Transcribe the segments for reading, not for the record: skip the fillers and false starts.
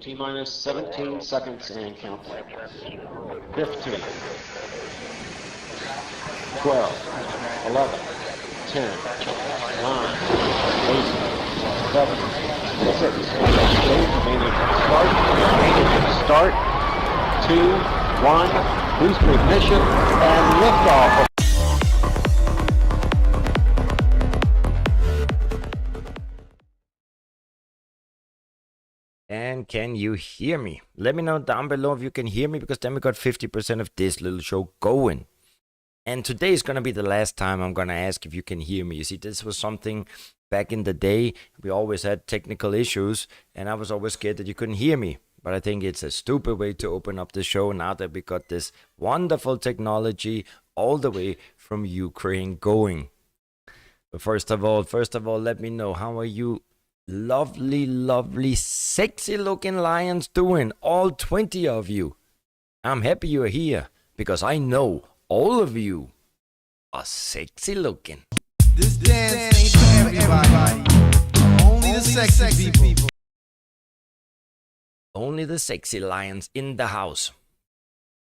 T-minus 17 seconds and counting. 15, 12, 11, 10, 9, 8, 7, 6, start, 2, 1, boost ignition, and liftoff. And can you hear me? Let me know down below if you can hear me, because then we got 50% of this little show going. And today is going to be the last time I'm going to ask if you can hear me. You see, this was something back in the day. We always had technical issues, and I was always scared that you couldn't hear me. But I think it's a stupid way to open up the show now that we got this wonderful technology all the way from Ukraine going. But first of all, let me know, how are you lovely, sexy looking lions doing? All 20 of you. I'm happy you're here, because I know all of you are sexy looking. This dance ain't for everybody. Only the sexy people. Only the sexy lions in the house.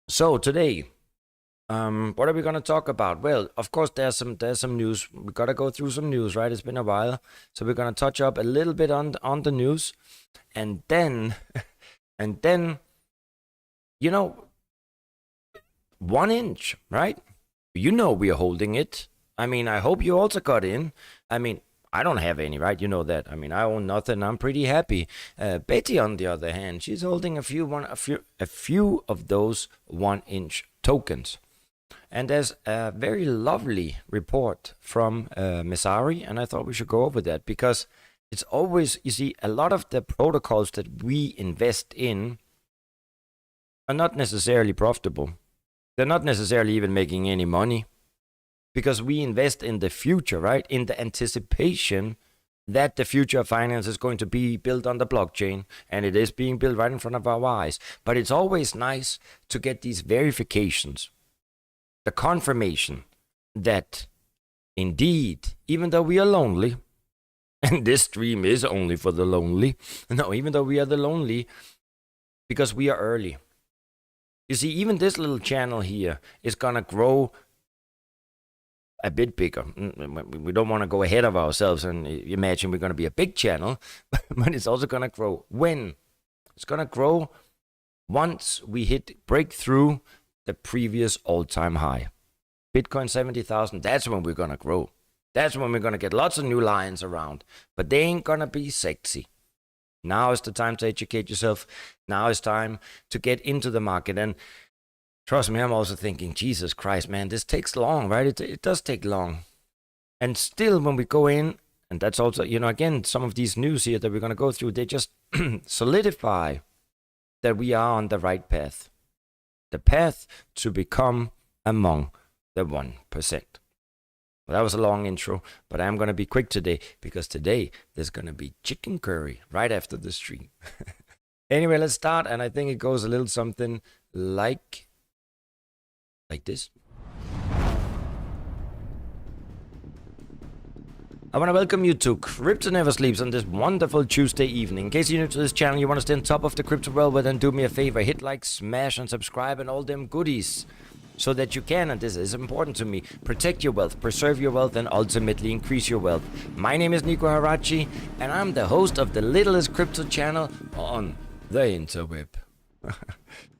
So today, what are we gonna talk about? Well, of course, there's some news. We gotta go through some news, right? It's been a while, so we're gonna touch up a little bit on the news, and then, you know, 1 inch, right? You know we're holding it. I mean, I hope you also got in. I mean, I don't have any, right? You know that. I mean, I own nothing. I'm pretty happy. Betty, on the other hand, she's holding a few of those 1 inch tokens. And there's a very lovely report from Mesari, and I thought we should go over that, because it's always, you see, a lot of the protocols that we invest in are not necessarily profitable. They're not necessarily even making any money, because we invest in the future, right? In the anticipation that the future of finance is going to be built on the blockchain, and it is being built right in front of our eyes. But it's always nice to get these verifications, the confirmation that indeed, even though we are lonely, and this stream is only for the lonely, no, even though we are the lonely, because we are early. You see, even this little channel here is gonna grow a bit bigger. We don't want to go ahead of ourselves and imagine we're going to be a big channel, but it's also going to grow. When? It's going to grow once we break through the previous all-time high. Bitcoin 70,000, that's when we're going to grow. That's when we're going to get lots of new lions around, but they ain't going to be sexy. Now is the time to educate yourself. Now is time to get into the market. And trust me, I'm also thinking, Jesus Christ, man, this takes long, right? It does take long. And still, when we go in, and that's also, you know, again, some of these news here that we're going to go through, they just solidify that we are on the right path. The path to become among the 1%. Well, that was a long intro, but I'm going to be quick today, because today there's going to be chicken curry right after the stream. Anyway, let's start, and I think it goes a little something like this. I want to welcome you to Crypto Never Sleeps on this wonderful Tuesday evening. In case you're new to this channel, you want to stay on top of the crypto world, well, then do me a favor, hit like, smash, and subscribe, and all them goodies, so that you can, and this is important to me, protect your wealth, preserve your wealth, and ultimately increase your wealth. My name is Nico Harachi, and I'm the host of the littlest crypto channel on the interweb.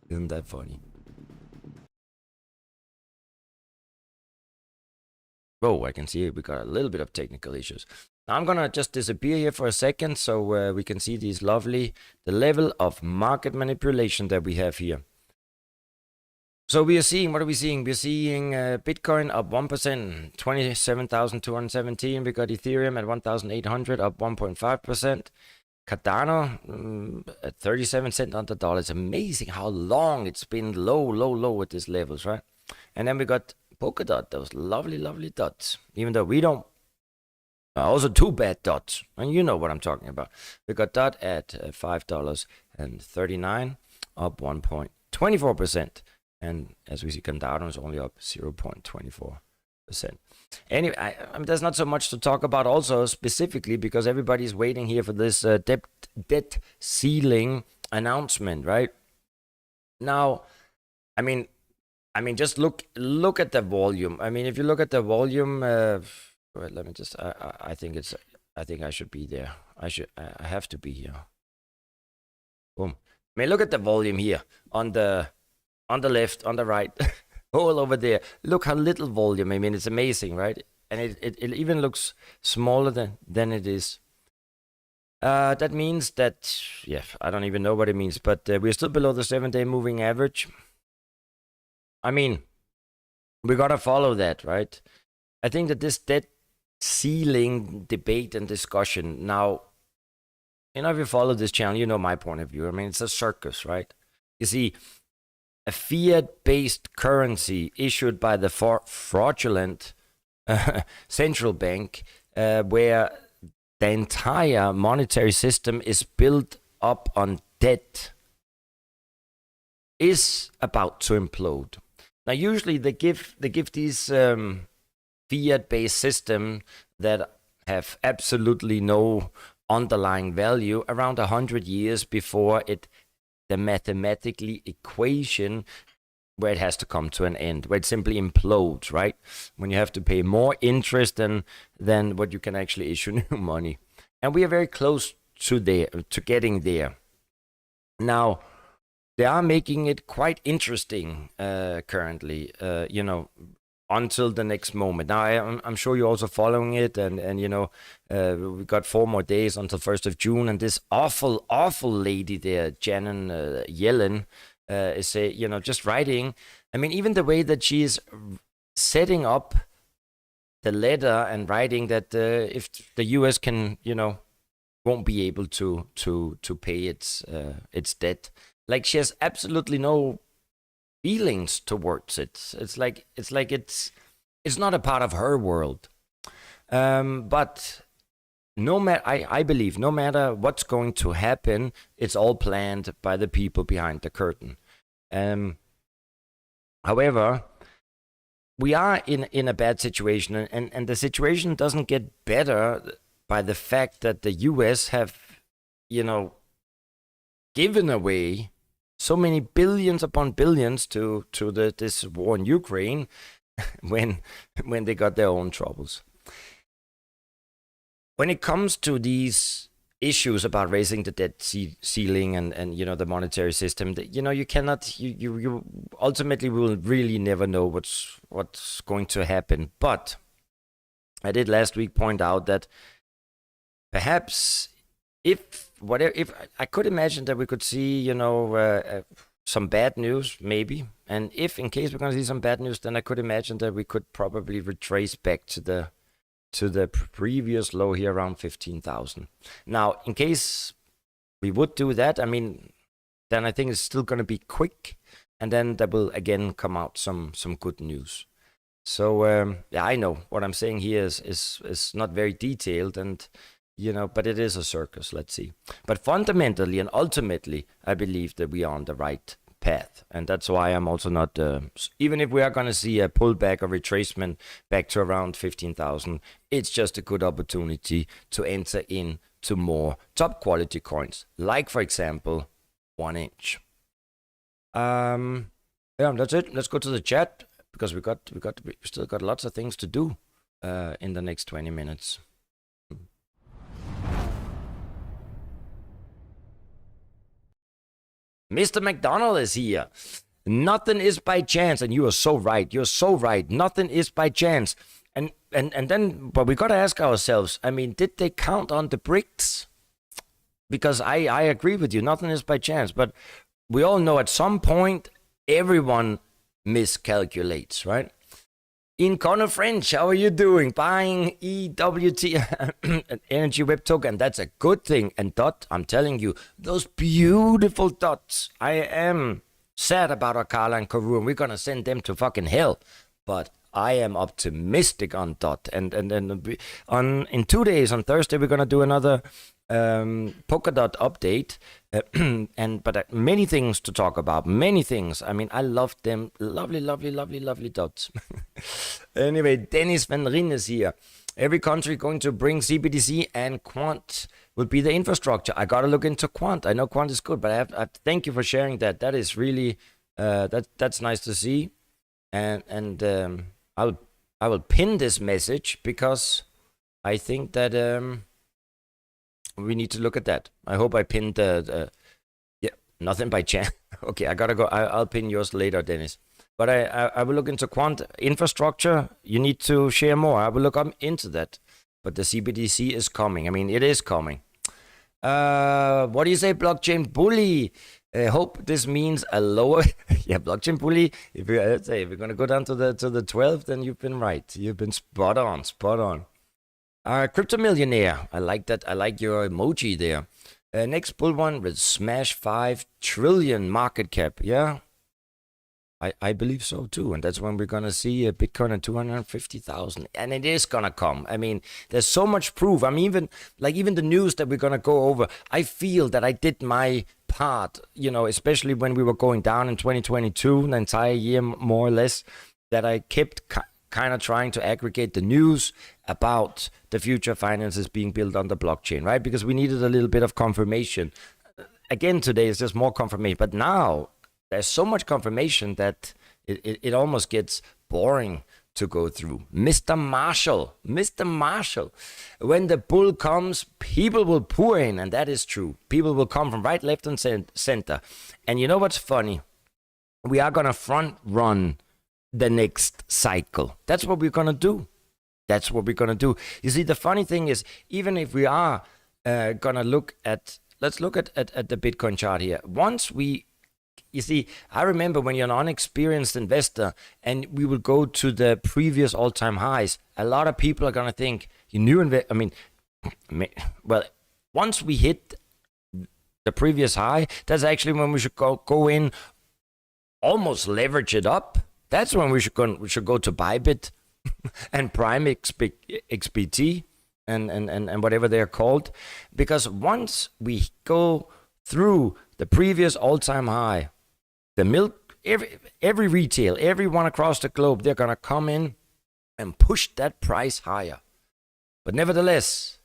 Isn't that funny? Oh, I can see we got a little bit of technical issues. Now I'm gonna just disappear here for a second, so we can see the level of market manipulation that we have here. So we are seeing, what are we seeing? We're seeing Bitcoin up 1%, 27,217. We got Ethereum at 1,800, up 1.5%. Cardano at 37 cents on the dollar. It's amazing how long it's been low at these levels, right? And then we got Polkadot, those lovely dots. Even though we don't, also two bad dots, and you know what I'm talking about. We got dot at $5.39, up 1.24%, and as we see, Cardano is only up 0.24%. Anyway, there's not so much to talk about also specifically, because everybody's waiting here for this debt ceiling announcement, right? Now, I mean, just look at the volume. I mean, if you look at the volume, wait, let me just. I think I should be there. I have to be here. Boom. I mean, look at the volume here on the left, on the right, all over there. Look how little volume. I mean, it's amazing, right? And it even looks smaller than it is. That means that, yeah, I don't even know what it means, but we're still below the 7-day moving average. I mean, we gotta follow that, right? I think that this debt ceiling debate and discussion now, if you follow this channel, you know my point of view. I mean, it's a circus, right? You see, a fiat-based currency issued by the fraudulent central bank, where the entire monetary system is built up on debt, is about to implode. Now, usually they give these fiat-based systems that have absolutely no underlying value around 100 years before the mathematical equation where it has to come to an end, where it simply implodes, right? When you have to pay more interest than what you can actually issue new money. And we are very close to getting there. Now, they are making it quite interesting currently, until the next moment. Now, I'm sure you're also following it, and we got 4 more days until 1st of June, and this awful lady there, Janet Yellen, is just writing. I mean, even the way that she is setting up the letter and writing that if the U.S. can, won't be able to pay its debt, like she has absolutely no feelings towards it. It's like it's not a part of her world. But no matter, I believe, no matter what's going to happen, it's all planned by the people behind the curtain. However, we are in a bad situation, and the situation doesn't get better by the fact that the US have, given away so many billions upon billions to this war in Ukraine when they got their own troubles. When it comes to these issues about raising the debt ceiling and the monetary system, you cannot, you ultimately will really never know what's going to happen. But I did last week point out that perhaps if I could imagine that we could see some bad news, maybe, and if in case we're going to see some bad news, then I could imagine that we could probably retrace back to the previous low here around 15,000. Now, in case we would do that, I mean, then I think it's still going to be quick, and then there will again come out some good news. So yeah, I know what I'm saying here is not very detailed, and but it is a circus. Let's see. But fundamentally and ultimately, I believe that we are on the right path, and that's why I'm also not, even if we are going to see a pullback or retracement back to around 15,000, it's just a good opportunity to enter into more top quality coins, like for example 1inch. Yeah, that's it. Let's go to the chat, because we still got lots of things to do in the next 20 minutes. Mr. McDonald is here. Nothing is by chance, and you are so right. You're so right. Nothing is by chance. And then, but we got to ask ourselves, I mean, did they count on the bricks? Because I agree with you, nothing is by chance. But we all know at some point, everyone miscalculates, right? In Connor French, how are you doing? Buying EWT energy web token, that's a good thing. And Dot, I'm telling you, those beautiful dots. I am sad about Akala and Karoo, and we're gonna send them to fucking hell. But I am optimistic on Dot, and in 2 days, on Thursday, we're gonna do another Polkadot update, but many things to talk about, many things. I mean, I love them. Lovely dots. Anyway, Dennis Van Rijn is here. Every country going to bring CBDC and quant will be the infrastructure. I gotta look into quant. I know quant is good, but I have thank you for sharing that. That is really that's nice to see. And I will pin this message because I think that we need to look at that. I hope I pinned nothing by chance. Okay, I gotta go. I'll pin yours later, Dennis. But I will look into quant infrastructure. You need to share more. I will look into that. But the CBDC is coming. I mean, it is coming. What do you say, blockchain bully? I hope this means a lower, blockchain bully. If we're gonna go down to the 12, then you've been right. You've been spot on. Crypto millionaire. I like that. I like your emoji there. Next bull one will smash 5 trillion market cap. Yeah, I believe so too, and that's when we're gonna see a Bitcoin at 250,000, and it is gonna come. I mean, there's so much proof. I'm even the news that we're gonna go over. I feel that I did my part, especially when we were going down in 2022, the entire year more or less, that I kept kind of trying to aggregate the news about the future finances being built on the blockchain, right? Because we needed a little bit of confirmation. Again, today is just more confirmation, but now there's so much confirmation that it almost gets boring to go through. Mr. Marshall, when the bull comes, people will pour in, and that is true. People will come from right, left, and center. And you know what's funny? We are going to front run the next cycle. That's what we're going to do. You see, the funny thing is, even if we are going to look at, let's look at the Bitcoin chart here. You see, I remember when you're an unexperienced investor and we will go to the previous all-time highs, a lot of people are going to think, once we hit the previous high, that's actually when we should go in, almost leverage it up. That's when we should go to Bybit and Prime XBT and whatever they're called. Because once we go through the previous all-time high, every retail, everyone across the globe, they're going to come in and push that price higher. But nevertheless,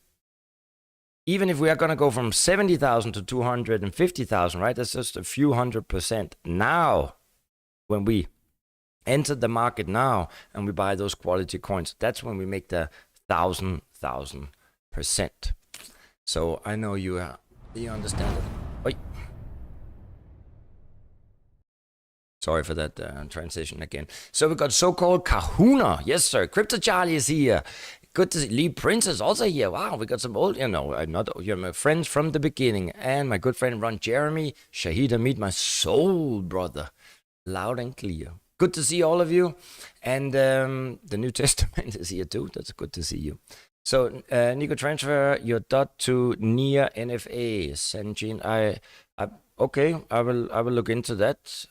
even if we are going to go from 70,000 to 250,000, right? That's just a few 100%. Now, when we enter the market now and we buy those quality coins, that's when we make the 1,000%. So I know you understand it. Oi. Sorry for that transition again. So we got so-called Kahuna. Yes, sir. Crypto Charlie is here. Good to see. Lee Prince is also here. Wow, we got some old, you're my friends from the beginning. And my good friend Ron Jeremy. Shahid Hamid, my soul brother. Loud and clear. Good to see all of you. And the New Testament is here too. That's good to see you. So, Nico, transfer your dot to near NFA. Sanjin, okay, I will look into that.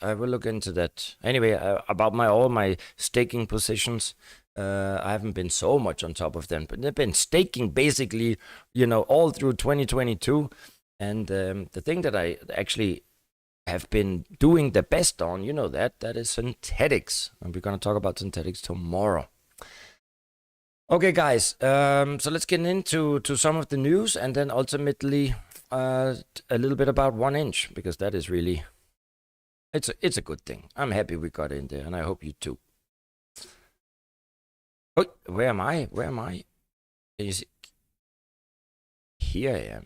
Anyway, about all my staking positions, I haven't been so much on top of them, but they've been staking basically, all through 2022. And the thing that I actually have been doing the best on, that is synthetics. And we're going to talk about synthetics tomorrow. Okay, guys, so let's get into some of the news, and then ultimately a little bit about 1inch, because that is really, it's a good thing. I'm happy we got in there, and I hope you too. Oh, where am I? Can you see? Here I am.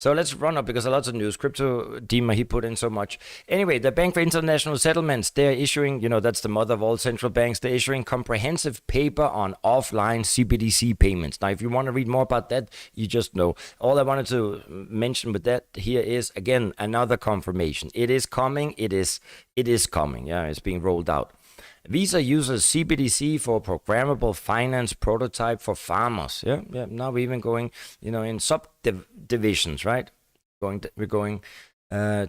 So let's run up, because a lot of news. Crypto Dima, he put in so much. Anyway, the Bank for International Settlements, they're issuing, that's the mother of all central banks, they're issuing comprehensive paper on offline CBDC payments. Now, if you want to read more about that, you just know. All I wanted to mention with that here is, again, another confirmation. It is coming. It is coming. Yeah, it's being rolled out. Visa uses CBDC for programmable finance prototype for farmers. Yeah. Now we're even going, in subdivisions, right? We're going,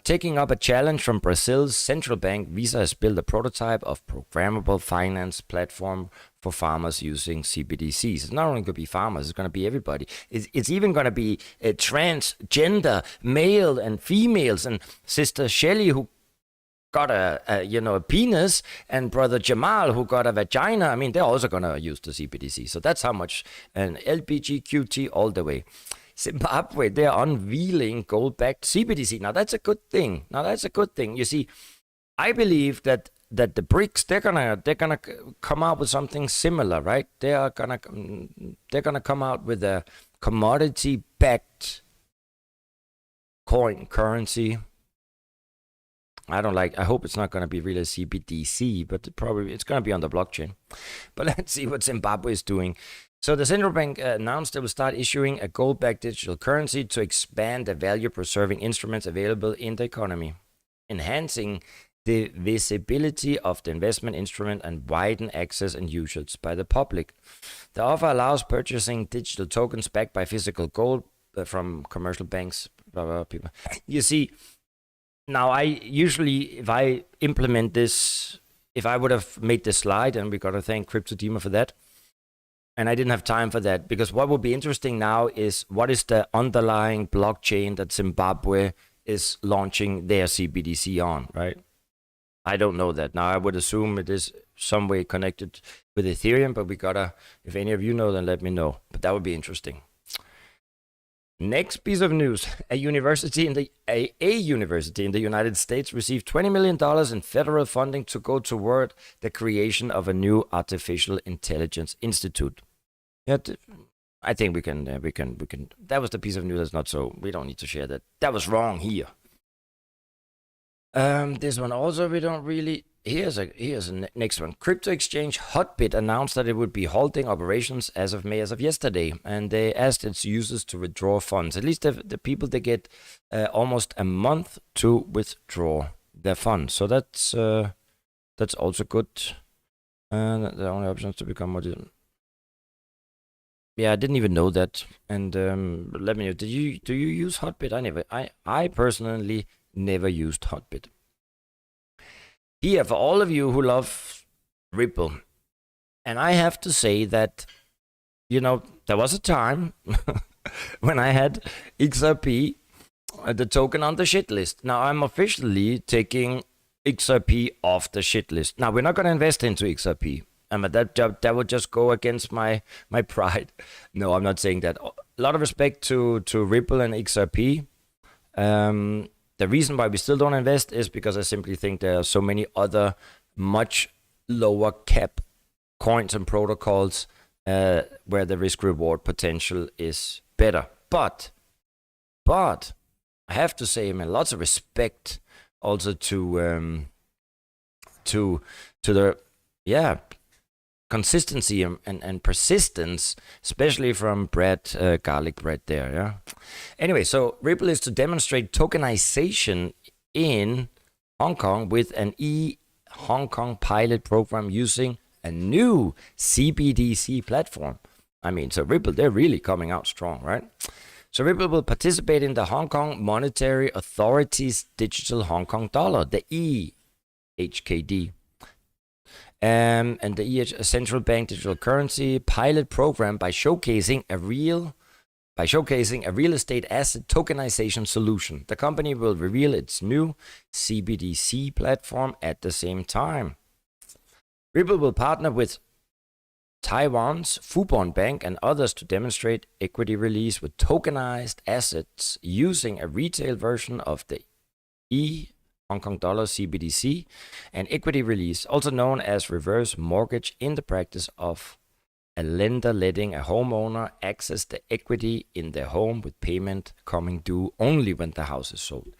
taking up a challenge from Brazil's central bank. Visa has built a prototype of programmable finance platform for farmers using CBDCs. It's not only going to be farmers; it's going to be everybody. It's even going to be transgender, male and females. And Sister Shelley, who got a penis, and Brother Jamal, who got a vagina, they're also going to use the CBDC. So that's how much, and LBGQT all the way. Zimbabwe, they're unveiling gold-backed CBDC. Now that's a good thing. You see, I believe that the BRICS, they're gonna come out with something similar, right? They're gonna come out with a commodity-backed currency. I hope it's not going to be really a CBDC, but it's going to be on the blockchain. But let's see what Zimbabwe is doing. So the central bank announced it will start issuing a gold-backed digital currency to expand the value-preserving instruments available in the economy, enhancing the visibility of the investment instrument and widen access and usage by the public. The offer allows purchasing digital tokens backed by physical gold from commercial banks, blah, blah, blah, people. You see, now if I implement this, if I would have made this slide, and we got to thank CryptoDema for that, and I didn't have time for that, because what would be interesting now is what is the underlying blockchain that Zimbabwe is launching their CBDC on, right? I don't know that. Now, I would assume it is some way connected with Ethereum, but we gotta, if any of you know, then let me know. But that would be interesting. Next piece of news: a university in the United States received $20 million in federal funding to go toward the creation of a new artificial intelligence institute. Yeah, I think we can. That was the piece of news that's not so. We don't need to share that. That was wrong here. This one also we don't really. Here's a next one. Crypto exchange Hotbit announced that it would be halting operations as of yesterday, and they asked its users to withdraw funds. At least the people, they get almost a month to withdraw their funds. So that's also good. The only option is to become more. Yeah, I didn't even know that. And let me know. Do you use Hotbit? I personally never used Hotbit. Here, for all of you who love Ripple, and I have to say that, there was a time when I had XRP, the token on the shit list. Now I'm officially taking XRP off the shit list. Now we're not going to invest into XRP. But that would just go against my pride. No, I'm not saying that. A lot of respect to Ripple and XRP. The reason why we still don't invest is because I simply think there are so many other much lower cap coins and protocols where the risk reward potential is better. But I have to say, lots of respect also to the consistency and persistence, especially from Garlic Bread there, yeah? Anyway, so Ripple is to demonstrate tokenization in Hong Kong with an Hong Kong pilot program using a new CBDC platform. So Ripple, they're really coming out strong, right? So Ripple will participate in the Hong Kong Monetary Authority's digital Hong Kong dollar, the EHKD. And the central bank digital currency pilot program by showcasing a real estate asset tokenization solution. The company will reveal its new CBDC platform at the same time. Ripple will partner with Taiwan's Fubon Bank and others to demonstrate equity release with tokenized assets using a retail version of the Hong Kong dollar CBDC, and equity release, also known as reverse mortgage, in the practice of a lender letting a homeowner access the equity in their home with payment coming due only when the house is sold.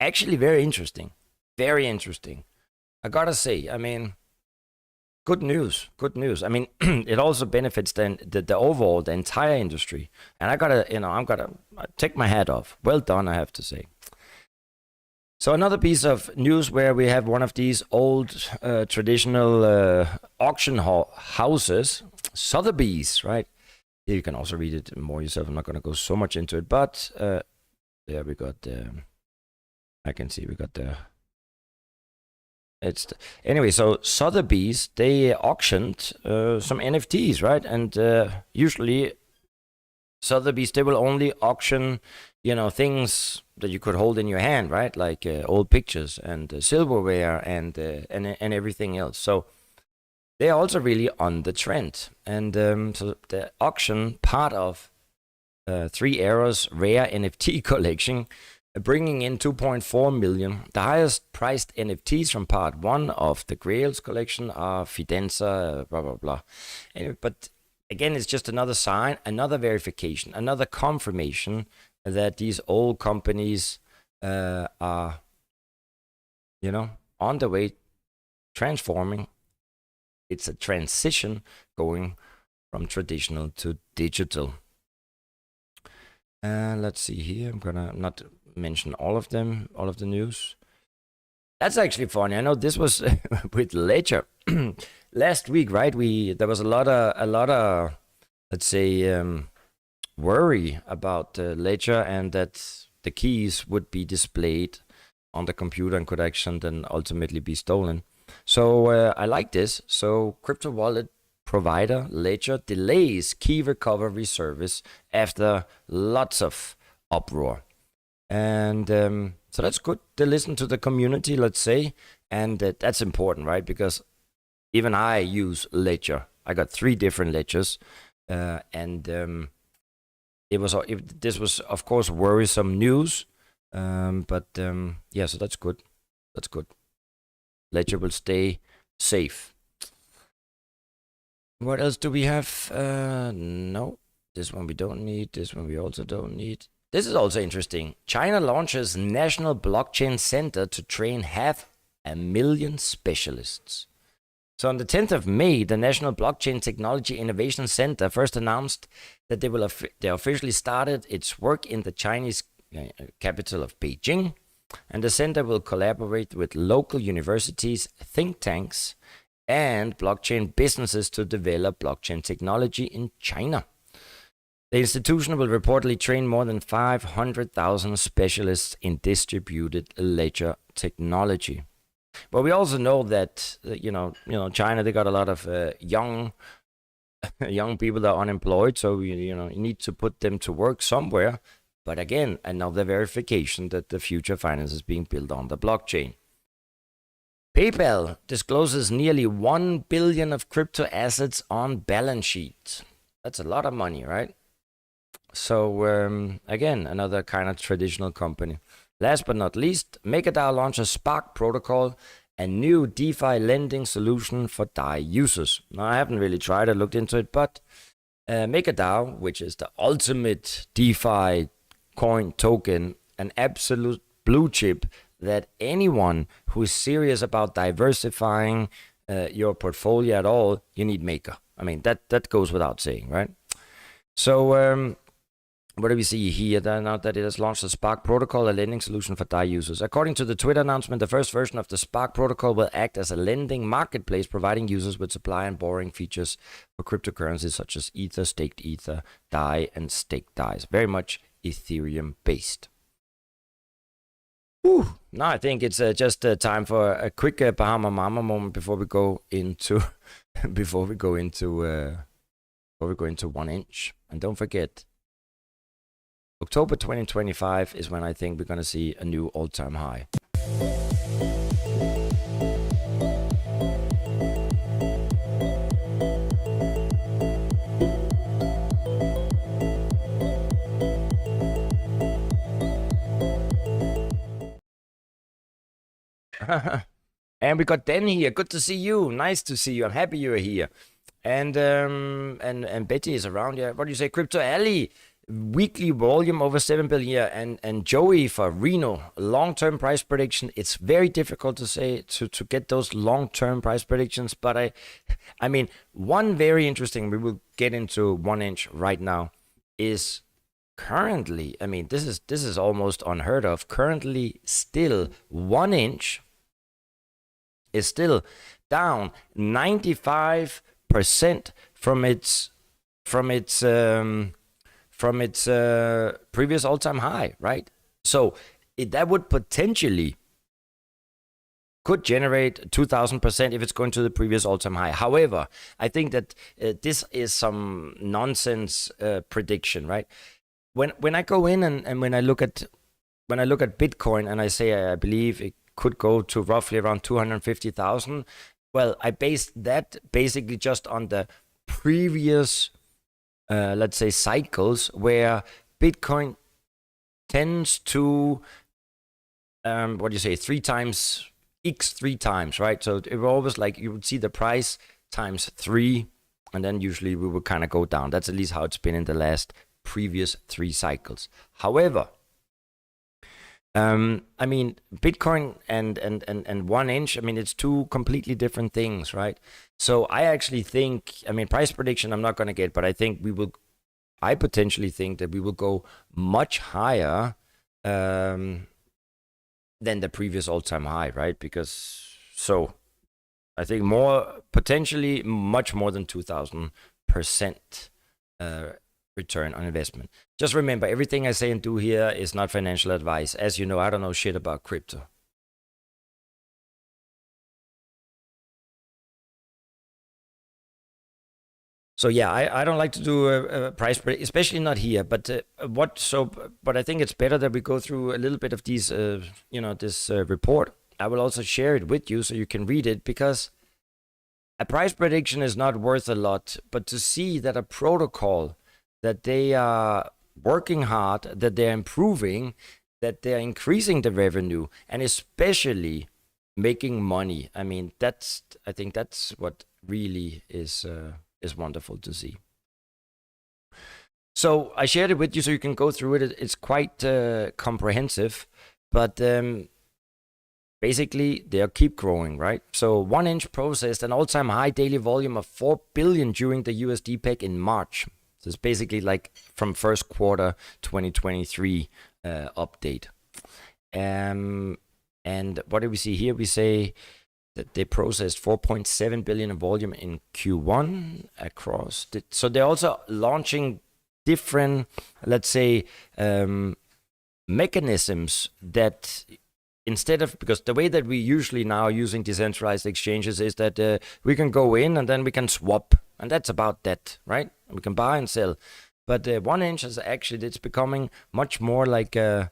Actually, very interesting. Very interesting. I gotta say, good news. It also benefits the overall, the entire industry. And I'm gonna take my hat off. Well done, I have to say. So another piece of news where we have one of these old traditional auction houses, Sotheby's, right? Here you can also read it more yourself. I'm not going to go so much into it, but there we got I can see we got the. Anyway, so Sotheby's, they auctioned some NFTs, right? And usually Sotheby's, they will only auction, things that you could hold in your hand, right? Like old pictures and silverware and everything else. So they're also really on the trend. And so the auction part of 3 Arrows rare NFT collection, bringing in 2.4 million. The highest priced NFTs from part 1 of the Grails collection are Fidenza, blah, blah, blah. Anyway, but again, it's just another sign, another verification, another confirmation that these old companies are, you know, on the way transforming. It's a transition going from traditional to digital. Let's see here. I'm gonna not mention all of them, all of the news. That's actually funny. I know this was with Ledger last week, right? There was a lot of let's say worry about Ledger, and that the keys would be displayed on the computer and could actually then ultimately be stolen. So I like this. So crypto wallet provider Ledger delays key recovery service after lots of uproar. And so that's good. They listen to the community, let's say, and that's important, right? Because even I use Ledger. I got 3 different ledgers, and this was of course worrisome news, but yeah, so that's good. That's good. Ledger will stay safe. What else do we have? No, this one we don't need. This one we also don't need. This is also interesting. China launches National Blockchain Center to train 500,000 specialists. So on the 10th of May, the National Blockchain Technology Innovation Center first announced that they officially started its work in the Chinese capital of Beijing. And the center will collaborate with local universities, think tanks, and blockchain businesses to develop blockchain technology in China. The institution will reportedly train more than 500,000 specialists in distributed ledger technology. But we also know that China, they got a lot of young people that are unemployed, so you need to put them to work somewhere. But again, another verification that the future finance is being built on the blockchain. PayPal discloses nearly 1 billion of crypto assets on balance sheet. That's a lot of money, right? So again, another kind of traditional company. Last but not least, MakerDAO launches Spark Protocol, a new DeFi lending solution for DAI users. Now, I haven't really tried or looked into it, but MakerDAO, which is the ultimate DeFi coin token, an absolute blue chip that anyone who is serious about diversifying your portfolio at all, you need Maker. I mean, that goes without saying, right? So what do we see here? Now that it has launched the Spark Protocol, a lending solution for DAI users. According to the Twitter announcement, the first version of the Spark Protocol will act as a lending marketplace, providing users with supply and borrowing features for cryptocurrencies such as Ether, staked Ether, DAI, and staked DAIs. Very much Ethereum based. Now I think it's just time for a quick Bahama Mama moment before we go into 1 inch. And don't forget, October 2025 is when I think we're going to see a new all-time high. And we got Den here. Good to see you. Nice to see you. I'm happy you're here. And Betty is around here. What do you say? Crypto Alley. Weekly volume over 7 billion. And Joey for Reno. Long-term price prediction. It's very difficult to say to get those long-term price predictions. But I mean, one very interesting, we will get into 1 inch right now, is currently, I mean, this is almost unheard of. Currently still 1 inch is still down 95% from its previous all-time high, right? So that would potentially could generate 2,000% if it's going to the previous all-time high. However, I think that this is some nonsense prediction, right? When I go in and when I look at Bitcoin and I say I believe it could go to roughly around 250,000. Well, I based that basically just on the previous let's say, cycles where Bitcoin tends to, what do you say, 3 times, x 3 times, right? So it was always like you would see the price times 3, and then usually we would kind of go down. That's at least how it's been in the last previous 3 cycles. However, I mean, Bitcoin and 1 inch, I mean, it's 2 completely different things, right? So I actually think, I mean, price prediction I'm not going to get, but I potentially think that we will go much higher than the previous all-time high, right? Because, so I think potentially much more than 2,000% return on investment. Just remember, everything I say and do here is not financial advice. As you know, I don't know shit about crypto. So yeah, I don't like to do a price, especially not here. But but I think it's better that we go through a little bit of these, this report. I will also share it with you so you can read it, because a price prediction is not worth a lot, but to see that a protocol, that they are working hard, that they're improving, that they're increasing the revenue, and especially making money. I mean, I think that's what really is wonderful to see. So I shared it with you so you can go through it. It's quite comprehensive, but basically they'll keep growing, right? So 1 inch processed an all-time high daily volume of 4 billion during the USD peg in March. So it's basically like from first quarter 2023 update. And what do we see here? We say that they processed 4.7 billion in volume in Q1 across. So they're also launching different, let's say, mechanisms that instead of, because the way that we usually now using decentralized exchanges is that we can go in and then we can swap, and that's about that, right? We can buy and sell. But 1 inch is actually, it's becoming much more like the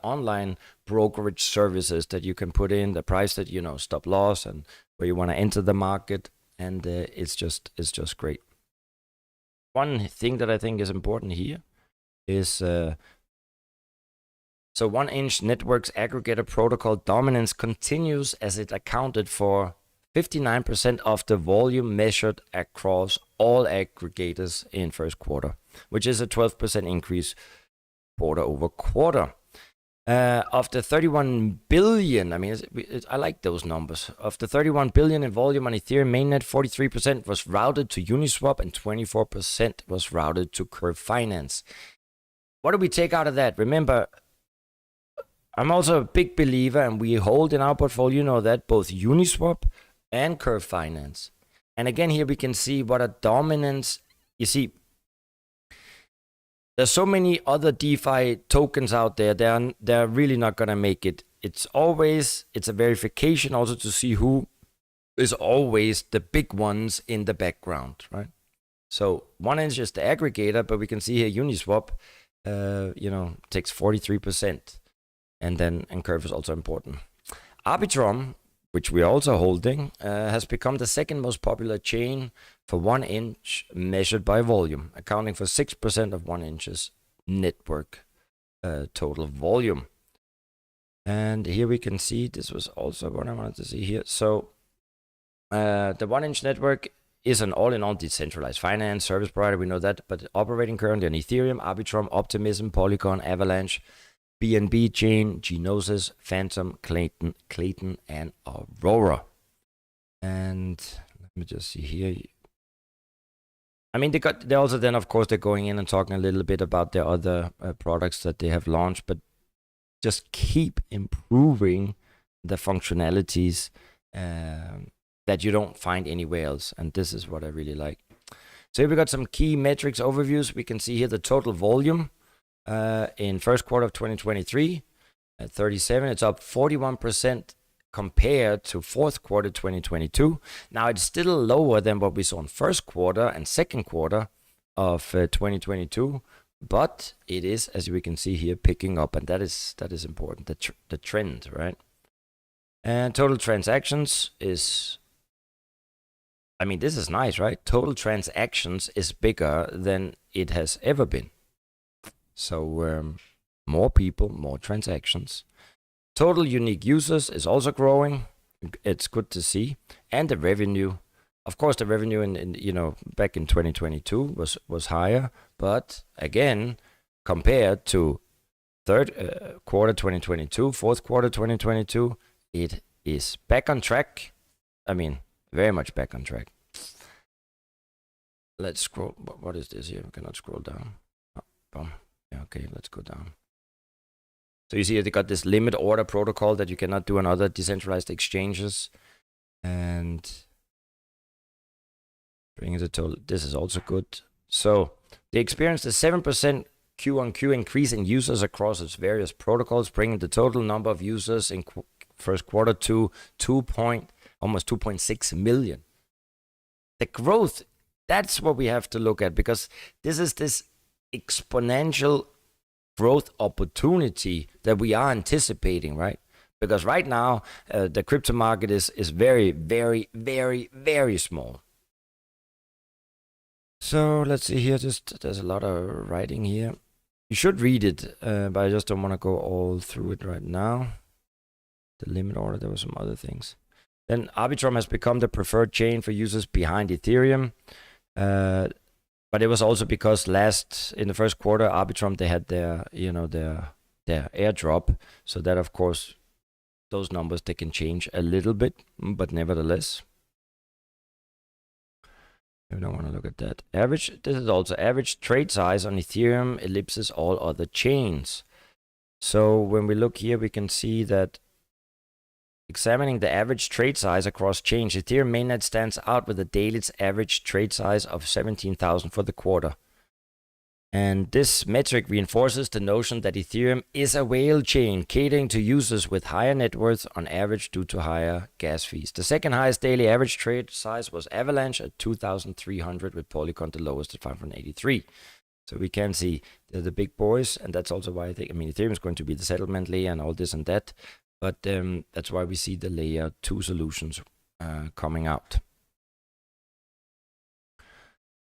online brokerage services that you can put in the price that, stop loss and where you want to enter the market, and it's just great. One thing that I think is important here is so 1 inch network's aggregator protocol dominance continues, as it accounted for 59% of the volume measured across all aggregators in first quarter, which is a 12% increase quarter over quarter. Of the 31 billion, I mean, I like those numbers. Of the 31 billion in volume on Ethereum mainnet, 43% was routed to Uniswap and 24% was routed to Curve Finance. What do we take out of that? Remember, I'm also a big believer, and we hold in our portfolio, that both Uniswap and Curve Finance. And again, here we can see what a dominance, you see, there's so many other DeFi tokens out there. They're really not going to make it. It's a verification also to see who is always the big ones in the background, right? So 1 inch is the aggregator, but we can see here Uniswap, takes 43%. And Curve is also important. Arbitrum, which we are also holding, has become the second most popular chain for 1 inch measured by volume, accounting for 6% of 1 inch's network total volume. And here we can see, this was also what I wanted to see here. So the 1 inch network is an all-in-all decentralized finance service provider, we know that, but operating currently on Ethereum, Arbitrum, Optimism, Polygon, Avalanche, BNB Chain, Genosis, Phantom, Clayton, and Aurora. And let me just see here. I mean, they also then, of course, they're going in and talking a little bit about their other products that they have launched, but just keep improving the functionalities that you don't find anywhere else. And this is what I really like. So here we got some key metrics overviews. We can see here the total volume in first quarter of 2023 at 37. It's up 41% compared to fourth quarter 2022. Now it's still lower than what we saw in first quarter and second quarter of 2022, but it is, as we can see here, picking up, and that is important, the trend, right? And total transactions is I mean, this is nice, right? Total transactions is bigger than it has ever been. So more people, more transactions. Total unique users is also growing. It's good to see. And the revenue, of course, the revenue in back in 2022 was higher, but again, compared to third quarter 2022, fourth quarter 2022, it is back on track. I mean, very much back on track. Let's scroll. What is this here? We cannot scroll down. Oh, bum. Yeah, okay, let's go down. So you see they got this limit order protocol that you cannot do on other decentralized exchanges. And bringing the total, this is also good. So they experienced a 7% Q-on-Q increase in users across its various protocols, bringing the total number of users in first quarter to almost 2.6 million. The growth, that's what we have to look at, because this is this exponential growth opportunity that we are anticipating, right? Because right now, the crypto market is very, very, very, very small. So let's see here, there's a lot of writing here. You should read it, but I just don't want to go all through it right now. The limit order, there were some other things. Then Arbitrum has become the preferred chain for users behind Ethereum. But it was also because in the first quarter, Arbitrum, they had their airdrop. So that, of course, those numbers, they can change a little bit, but nevertheless. You don't want to look at that. This is also average trade size on Ethereum ellipses all other chains. So when we look here, we can see that examining the average trade size across chains, Ethereum mainnet stands out with a daily average trade size of 17,000 for the quarter. And this metric reinforces the notion that Ethereum is a whale chain catering to users with higher net worth on average due to higher gas fees. The second highest daily average trade size was Avalanche at 2,300, with Polygon the lowest at 583. So we can see the big boys, and that's also why Ethereum is going to be the settlement layer and all this and that. But that's why we see the layer 2 solutions coming out.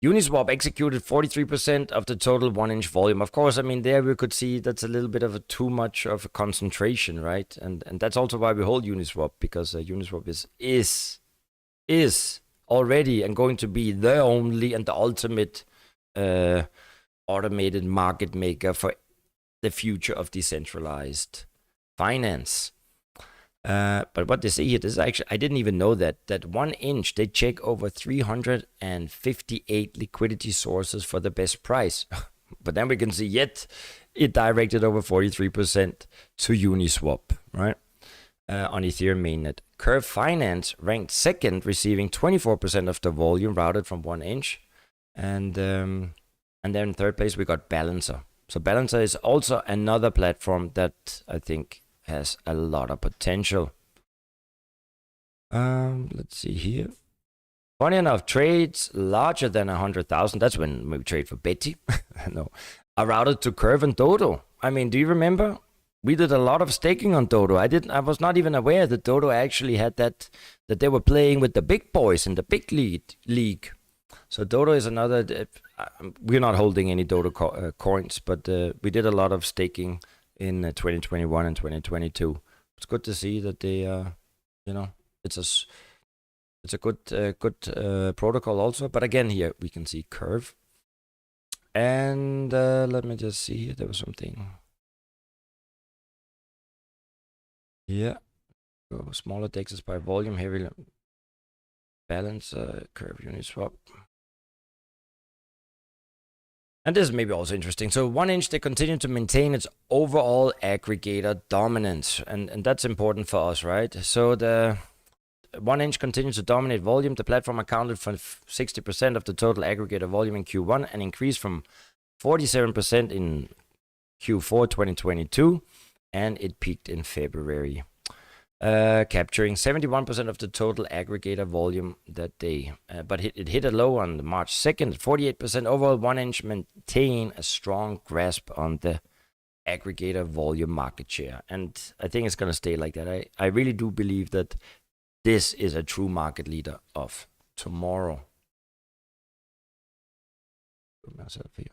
Uniswap executed 43% of the total 1-inch volume. Of course, there we could see that's a little bit of too much of a concentration, right? And that's also why we hold Uniswap, because Uniswap is already and going to be the only and the ultimate automated market maker for the future of decentralized finance. But what they say here, this is actually, I didn't even know that 1-inch, they check over 358 liquidity sources for the best price. But then we can see yet it directed over 43% to Uniswap, right? On Ethereum mainnet. Curve Finance ranked second, receiving 24% of the volume routed from 1-inch. And then in third place, we got Balancer. So Balancer is also another platform that I think has a lot of potential. Let's see here. Funny enough, trades larger than 100,000, that's when we trade for Betty, no, are routed to Curve and Dodo. Do you remember? We did a lot of staking on Dodo. I was not even aware that Dodo actually had that they were playing with the big boys in the big league. So Dodo is another, we're not holding any Dodo coins, but we did a lot of staking in 2021 and 2022. It's good to see that they, it's a good protocol also. But again, here we can see Curve. And let me just see here. There was something. Yeah. So smaller DEXs by volume, heavy balance, Curve, Uniswap. And this is maybe also interesting. So 1-inch, they continue to maintain its overall aggregator dominance. And that's important for us, right? So the 1-inch continues to dominate volume. The platform accounted for 60% of the total aggregator volume in Q1 and increased from 47% in Q4 2022. And it peaked in February, capturing 71% of the total aggregator volume that day. But it hit a low on March 2nd at 48%. Overall, 1-inch maintain a strong grasp on the aggregator volume market share. And I think it's going to stay like that. I really do believe that this is a true market leader of tomorrow. Put myself here.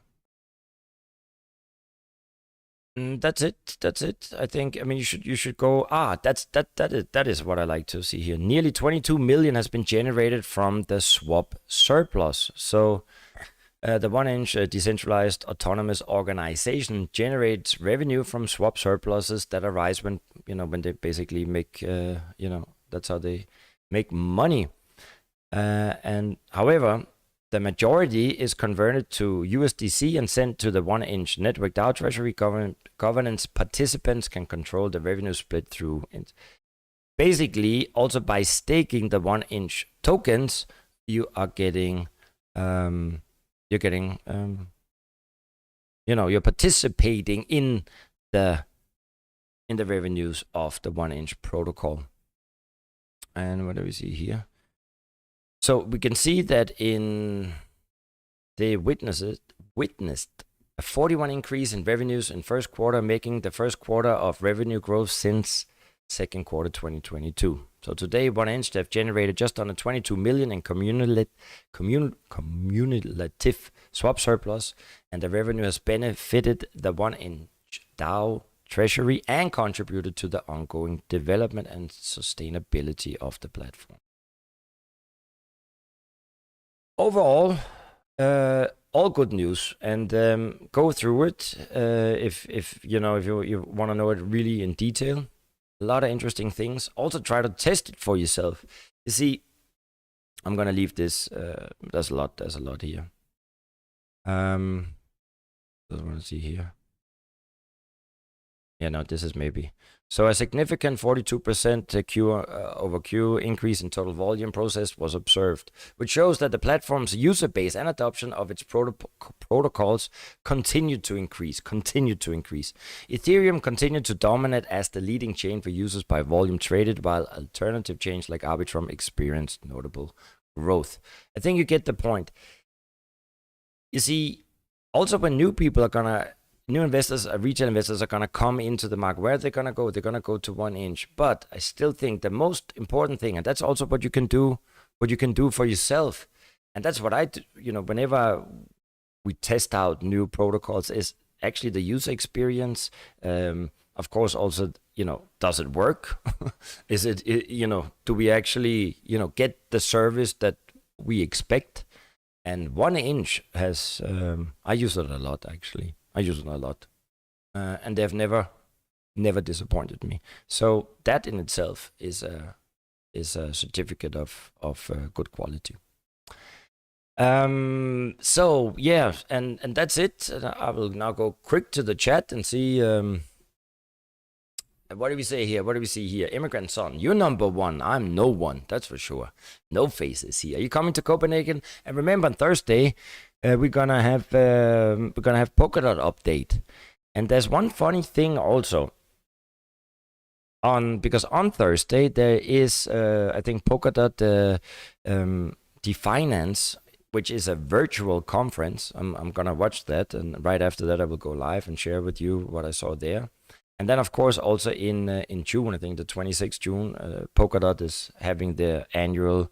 That's it. That's it. I think. I mean, you should go. That is what I like to see here. Nearly 22 million has been generated from the swap surplus. So the 1inch decentralized autonomous organization generates revenue from swap surpluses that arise when they basically make that's how they make money. And however, the majority is converted to USDC and sent to the 1inch network. DAO Treasury governance participants can control the revenue split through it. Basically, also by staking the 1inch tokens, you are getting, you're participating in the revenues of the 1inch protocol. And what do we see here? So we can see that they witnessed a 41% increase in revenues in first quarter, making the first quarter of revenue growth since second quarter 2022. So today, 1inch have generated just under 22 million in cumulative swap surplus, and the revenue has benefited the 1inch DAO treasury and contributed to the ongoing development and sustainability of the platform. Overall, all good news, and go through it if you want to know it really in detail. A lot of interesting things. Also try to test it for yourself. You see, I'm gonna leave this. There's a lot here. I want to see here. Yeah, no, this is maybe. So a significant 42% Q over Q increase in total volume processed was observed, which shows that the platform's user base and adoption of its protocols continued to increase. Ethereum continued to dominate as the leading chain for users by volume traded, while alternative chains like Arbitrum experienced notable growth. I think you get the point. You see, also when new investors, retail investors are gonna come into the market. Where are they gonna go? They're gonna go to 1inch. But I still think the most important thing, and that's also what you can do for yourself, and that's what I do. Whenever we test out new protocols, is actually the user experience. Of course, also does it work? Is it do we actually get the service that we expect? And 1inch has I use it a lot actually. I use it a lot, and they've never disappointed me. So that in itself is a certificate of good quality. So yeah, and that's it. I will now go quick to the chat and see. What do we say here? What do we see here? Immigrant son, you're number one. I'm no one. That's for sure. No faces here. Are you coming to Copenhagen? And remember, on Thursday, we're gonna have Polkadot update. And there's one funny thing also. Because on Thursday there is I think Polkadot Definance, which is a virtual conference. I'm gonna watch that, and right after that I will go live and share with you what I saw there. And then, of course, also in June, I think the 26th June, Polkadot is having their annual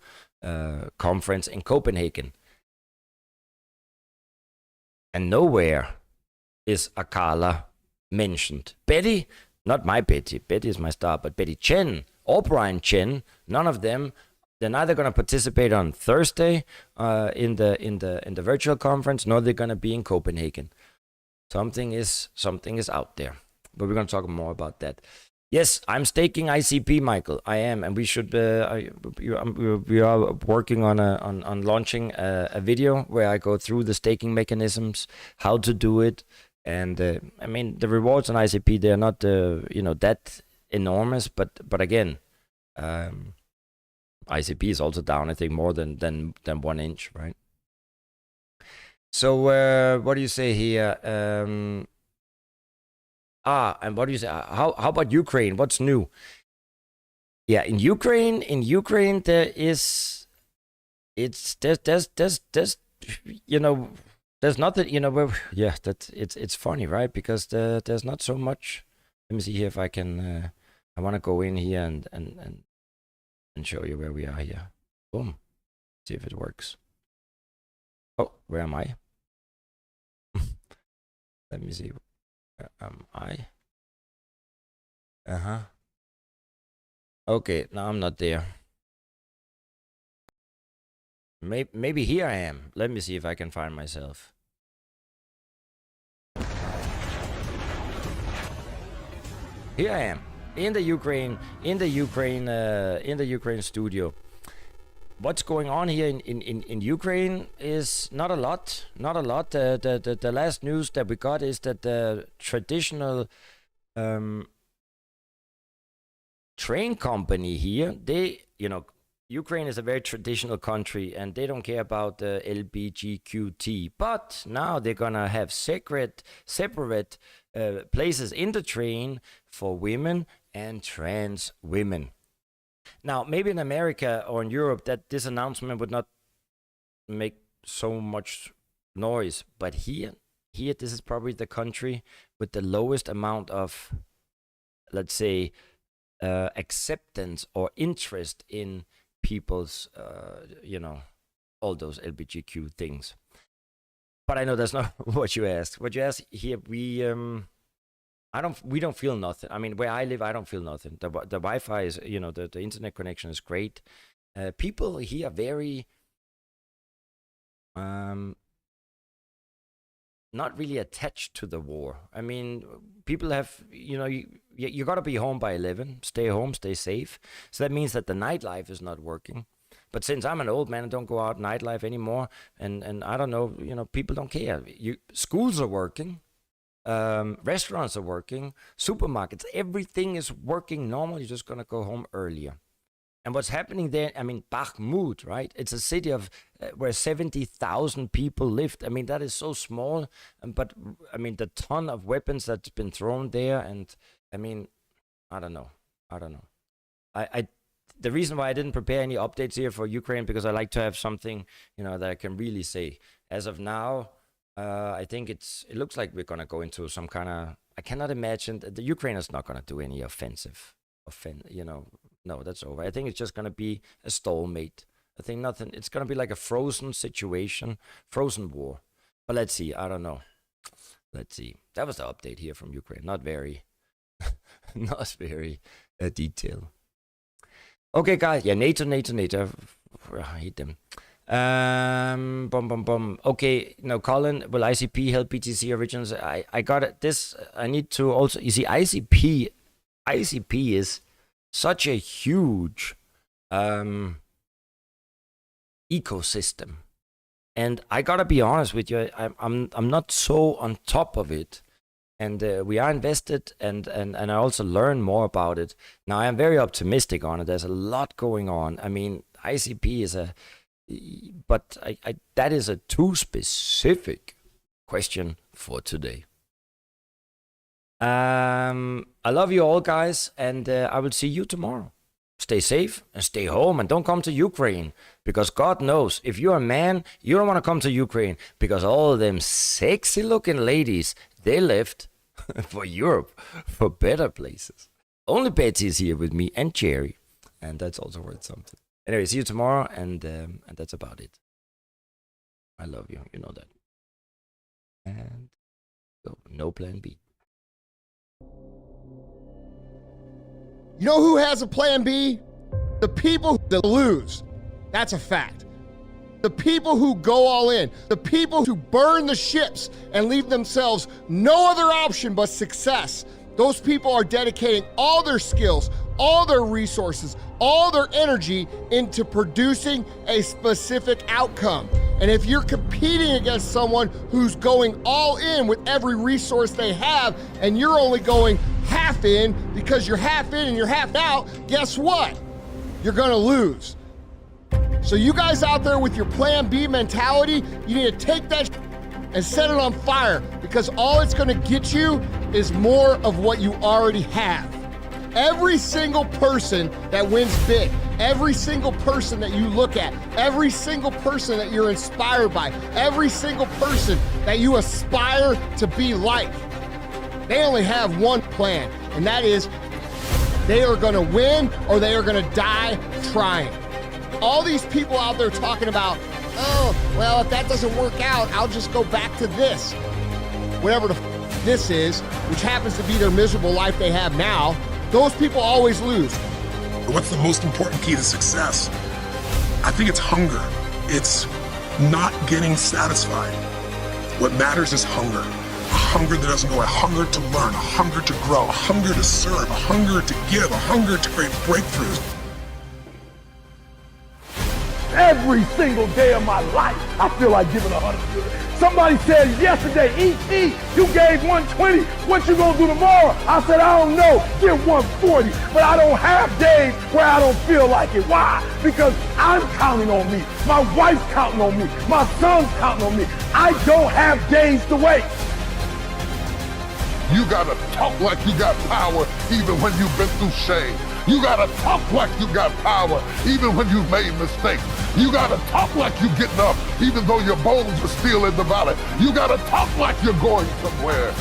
conference in Copenhagen. And nowhere is Akala mentioned. Betty, not my Betty. Betty is my star, but Betty Chen or Brian Chen, none of them. They're neither going to participate on Thursday in the virtual conference, nor they're going to be in Copenhagen. Something is out there. But we're going to talk more about that. Yes, I'm staking ICP, Michael. I am, and we should. We are working on launching a video where I go through the staking mechanisms, how to do it, and I mean the rewards on ICP, they're not that enormous, but again, ICP is also down, I think, more than 1inch, right? So what do you say here? And what do you say? How about Ukraine? What's new? Yeah, in Ukraine, there's nothing, where, yeah, it's funny, right? Because there's not so much. Let me see here if I can. I want to go in here and show you where we are here. Boom. See if it works. Oh, where am I? Let me see. Where am I? Okay, now I'm not there. Maybe here I am. Let me see if I can find myself. Here I am in the Ukraine studio. What's going on here in Ukraine is not a lot. The last news that we got is that the traditional train company here, they, Ukraine is a very traditional country and they don't care about the LGBTQT, but now they're gonna have separate places in the train for women and trans women. Now, maybe in America or in Europe that this announcement would not make so much noise, but here this is probably the country with the lowest amount of, let's say, acceptance or interest in people's, all those LGBTQ things. But I know that's not what you asked. What you asked here, we don't feel nothing. I mean, where I live, I don't feel nothing. The Wi-Fi is, the internet connection is great. People here are very, not really attached to the war. I mean, people have, you got to be home by 11, stay home, stay safe. So that means that the nightlife is not working. But since I'm an old man and don't go out nightlife anymore, and I don't know, people don't care. Schools are working, restaurants are working, supermarkets, everything is working normal. You're just going to go home earlier. And what's happening there, I mean, Bakhmut, right? It's a city of where 70,000 people lived. I mean, that is so small. But, I mean, the ton of weapons that's been thrown there. And, I mean, I don't know. The reason why I didn't prepare any updates here for Ukraine, because I like to have something, that I can really say. As of now, I think it looks like we're going to go into some kind of, I cannot imagine, the Ukraine is not going to do any no, that's over. I think it's just going to be a stalemate. I think nothing, it's going to be like a frozen situation, frozen war. But let's see, I don't know. Let's see. That was the update here from Ukraine. Not very, detailed. Okay, guys. Yeah, NATO. I hate them. Okay, now Colin, will ICP help BTC origins? I got it. This, I need to also, you see, ICP is such a huge ecosystem, and I gotta be honest with you, I'm not so on top of it, and we are invested, and I also learn more about it. Now I am very optimistic on it. There's a lot going on. I mean, ICP is but that is a too specific question for today. I love you all, guys, and I will see you tomorrow. Stay safe and stay home, and don't come to Ukraine, because God knows, if you're a man, you don't want to come to Ukraine, because all of them sexy looking ladies, they left for Europe, for better places. Only Betty is here with me and Jerry, and that's also worth something. Anyway, see you tomorrow, and that's about it. I love you, you know that. And so, no plan B. You know who has a plan B? The people that lose. That's a fact. The people who go all in. The people who burn the ships and leave themselves no other option but success. Those people are dedicating all their skills, all their resources, all their energy into producing a specific outcome. And if you're competing against someone who's going all in with every resource they have, and you're only going half in because you're half in and you're half out, guess what? You're gonna lose. So you guys out there with your plan B mentality, you need to take that and set it on fire, because all it's gonna get you is more of what you already have. Every single person that wins big, every single person that you look at, every single person that you're inspired by, every single person that you aspire to be like, they only have one plan, and that is they are gonna win or they are gonna die trying. All these people out there talking about, oh, well, if that doesn't work out, I'll just go back to this. Whatever the this is, which happens to be their miserable life they have now, those people always lose. What's the most important key to success? I think it's hunger. It's not getting satisfied. What matters is hunger. A hunger that doesn't go, a hunger to learn, a hunger to grow, a hunger to serve, a hunger to give, a hunger to create breakthroughs. Every single day of my life, I feel like giving 100. Somebody said yesterday, E.T., you gave 120. What you gonna do tomorrow? I said, I don't know. Give 140. But I don't have days where I don't feel like it. Why? Because I'm counting on me. My wife's counting on me. My son's counting on me. I don't have days to wait. You gotta talk like you got power even when you've been through shame. You gotta talk like you got power even when you've made mistakes. You gotta talk like you're getting up even though your bones are still in the valley. You gotta talk like you're going somewhere.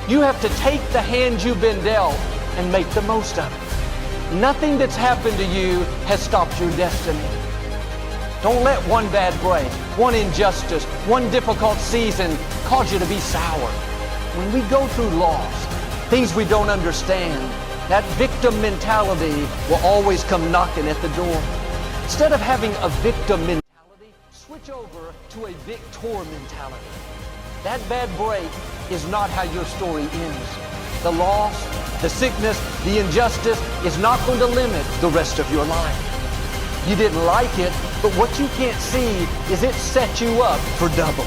You have to take the hand you've been dealt and make the most of it. Nothing that's happened to you has stopped your destiny. Don't let one bad break, one injustice, one difficult season cause you to be sour. When we go through loss, things we don't understand, that victim mentality will always come knocking at the door. Instead of having a victim mentality, switch over to a victor mentality. That bad break is not how your story ends. The loss, the sickness, the injustice is not going to limit the rest of your life. You didn't like it, but what you can't see is it set you up for double.